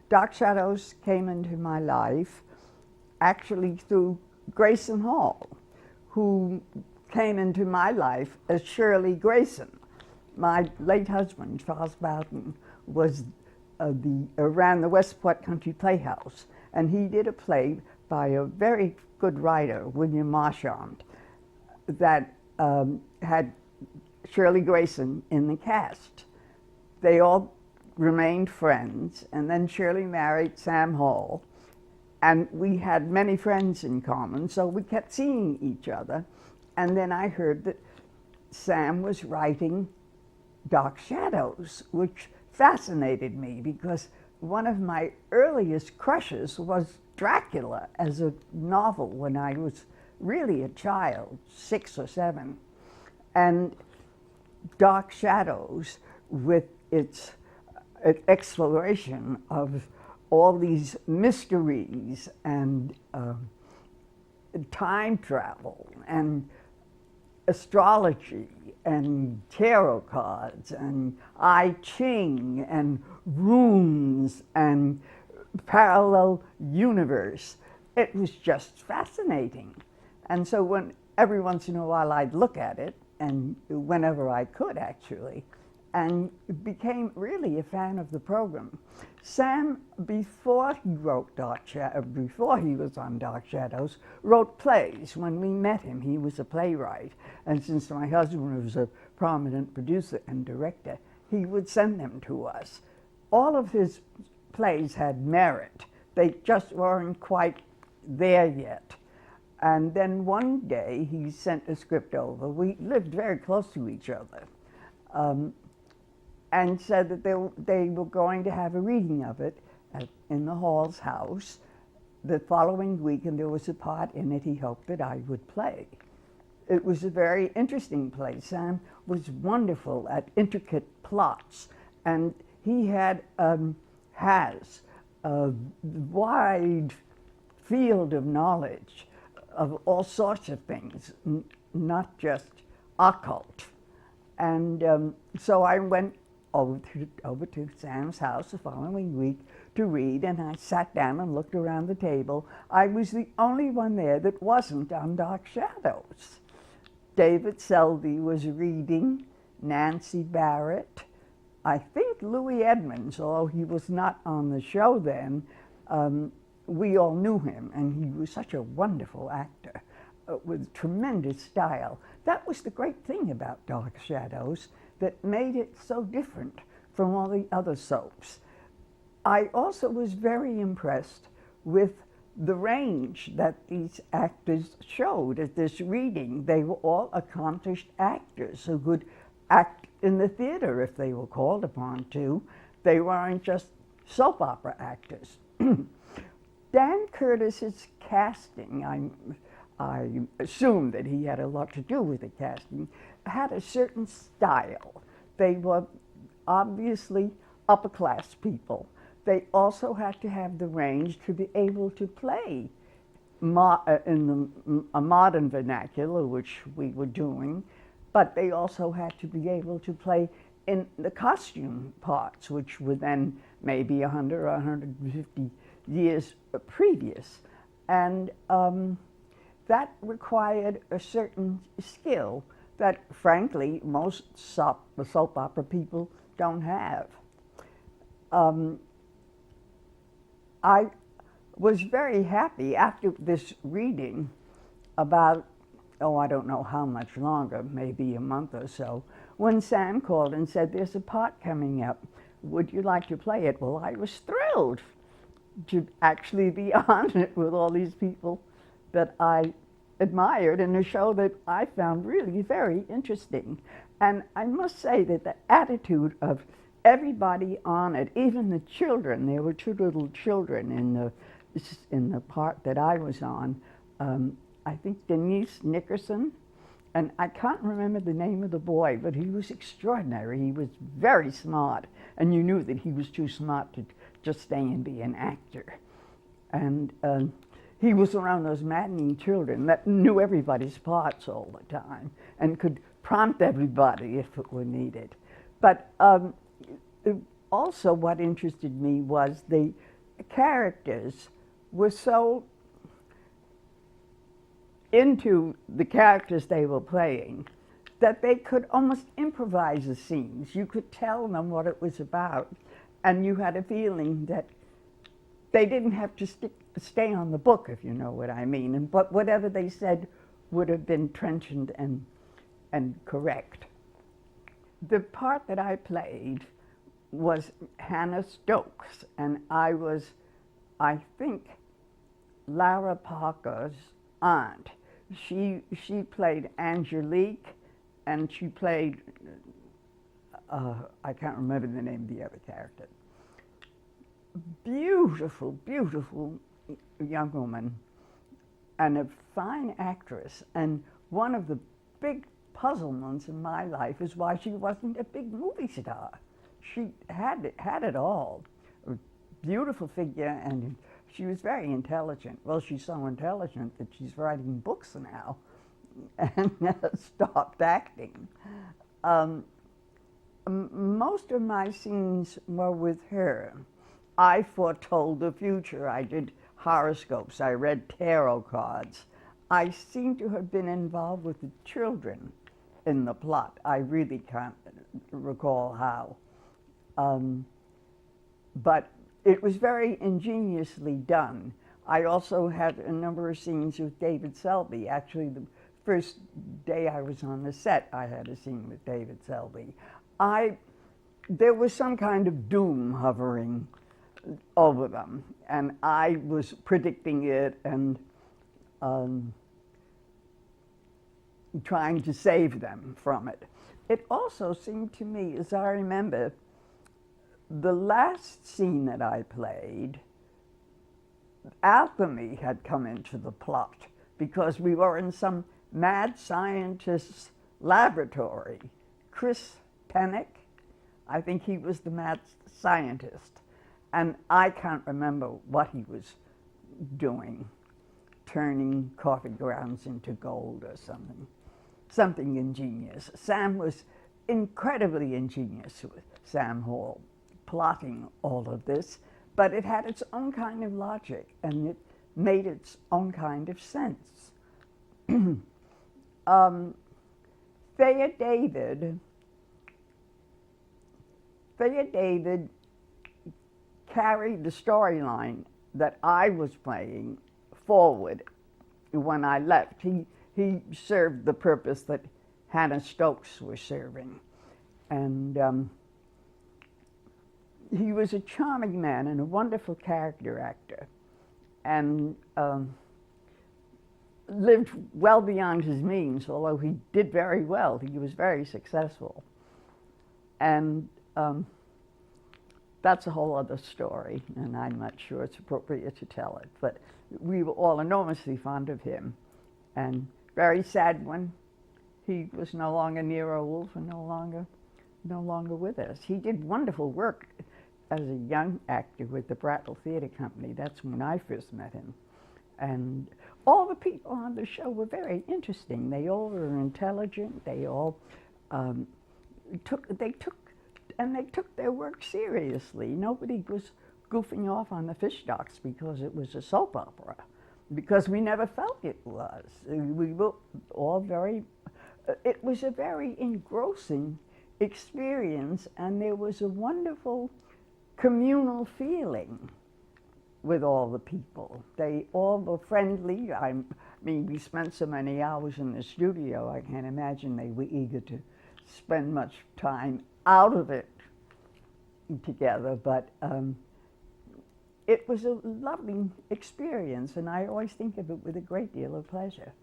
Dark Shadows came into my life actually through Grayson Hall, who came into my life as Shirley Grayson. My late husband, Charles Bowden, was ran the Westport Country Playhouse, and he did a play by a very good writer, William Marchand, that had Shirley Grayson in the cast. They all remained friends, and then Shirley married Sam Hall, and we had many friends in common, so we kept seeing each other. And then I heard that Sam was writing Dark Shadows, which fascinated me because one of my earliest crushes was Dracula as a novel when I was really a child, 6 or 7. And Dark Shadows, with its exploration of all these mysteries and time travel and astrology and tarot cards and I Ching and runes and parallel universe. It was just fascinating. And so every once in a while I'd look at it, and whenever I could actually, and became really a fan of the program. Sam, before he wrote before he was on Dark Shadows, wrote plays. When we met him, he was a playwright, and since my husband was a prominent producer and director, he would send them to us. All of his plays had merit. They just weren't quite there yet. And then one day he sent a script over. We lived very close to each other. And said that they were going to have a reading of it in the Hall's house the following week, and there was a part in it he hoped that I would play. It was a very interesting play. Sam was wonderful at intricate plots, and he has a wide field of knowledge of all sorts of things, not just occult. And so I went over to Sam's house the following week to read, and I sat down and looked around the table. I was the only one there that wasn't on Dark Shadows. David Selby was reading, Nancy Barrett, I think Louis Edmonds, although he was not on the show then. We all knew him, and he was such a wonderful actor with tremendous style. That was the great thing about Dark Shadows that made it so different from all the other soaps. I also was very impressed with the range that these actors showed at this reading. They were all accomplished actors who could act in the theater if they were called upon to. They weren't just soap opera actors. Dan Curtis's casting, I assume that he had a lot to do with the casting, had a certain style. They were obviously upper class people. They also had to have the range to be able to play in a modern vernacular, which we were doing, but they also had to be able to play in the costume parts, which were then maybe 100 or 150 years previous. And that required a certain skill that, frankly, most soap opera people don't have. I was very happy after this reading, about, I don't know how much longer, maybe a month or so, when Sam called and said, there's a part coming up. Would you like to play it? Well, I was thrilled to actually be on it with all these people that I admired in a show that I found really very interesting. And I must say that the attitude of everybody on it, even the children, there were 2 little children in the part that I was on, I think Denise Nickerson, and I can't remember the name of the boy, but he was extraordinary. He was very smart, and you knew that he was too smart to just stay and be an actor. And he was around those maddening children that knew everybody's parts all the time and could prompt everybody if it were needed. But also what interested me was the characters were so into the characters they were playing that they could almost improvise the scenes. You could tell them what it was about, and you had a feeling that they didn't have to stay on the book, if you know what I mean. But whatever they said would have been trenchant and correct. The part that I played was Hannah Stokes, and I was, I think, Lara Parker's aunt. She played Angelique, and she played, I can't remember the name of the other character. Beautiful, beautiful young woman, and a fine actress. And one of the big puzzlements in my life is why she wasn't a big movie star. She had it all. A beautiful figure, and she was very intelligent. Well, she's so intelligent that she's writing books now and stopped acting. Most of my scenes were with her. I foretold the future. I did horoscopes. I read tarot cards. I seem to have been involved with the children in the plot. I really can't recall how. But it was very ingeniously done. I also had a number of scenes with David Selby. Actually, the first day I was on the set, I had a scene with David Selby. There was some kind of doom hovering over them, and I was predicting it and trying to save them from it. It also seemed to me, as I remember, the last scene that I played, alchemy had come into the plot because we were in some mad scientist's laboratory. Chris Pennick, I think he was the mad scientist, and I can't remember what he was doing, turning coffee grounds into gold or something ingenious. Sam was incredibly ingenious with Sam Hall, plotting all of this, but it had its own kind of logic, and it made its own kind of sense. Thea David carried the storyline that I was playing forward when I left. He served the purpose that Hannah Stokes was serving. And he was a charming man and a wonderful character actor, and lived well beyond his means, although he did very well. He was very successful. And that's a whole other story, and I'm not sure it's appropriate to tell it, but we were all enormously fond of him, and very sad when he was no longer Nero Wolfe and no longer with us. He did wonderful work as a young actor with the Brattle Theatre Company. That's when I first met him. And all the people on the show were very interesting. They all were intelligent. They all took their work seriously. Nobody was goofing off on the fish docks because it was a soap opera, because we never felt it was. We were all it was a very engrossing experience, and there was a wonderful communal feeling with all the people. They all were friendly. I mean, we spent so many hours in the studio, I can't imagine they were eager to spend much time out of it together, but it was a lovely experience, and I always think of it with a great deal of pleasure.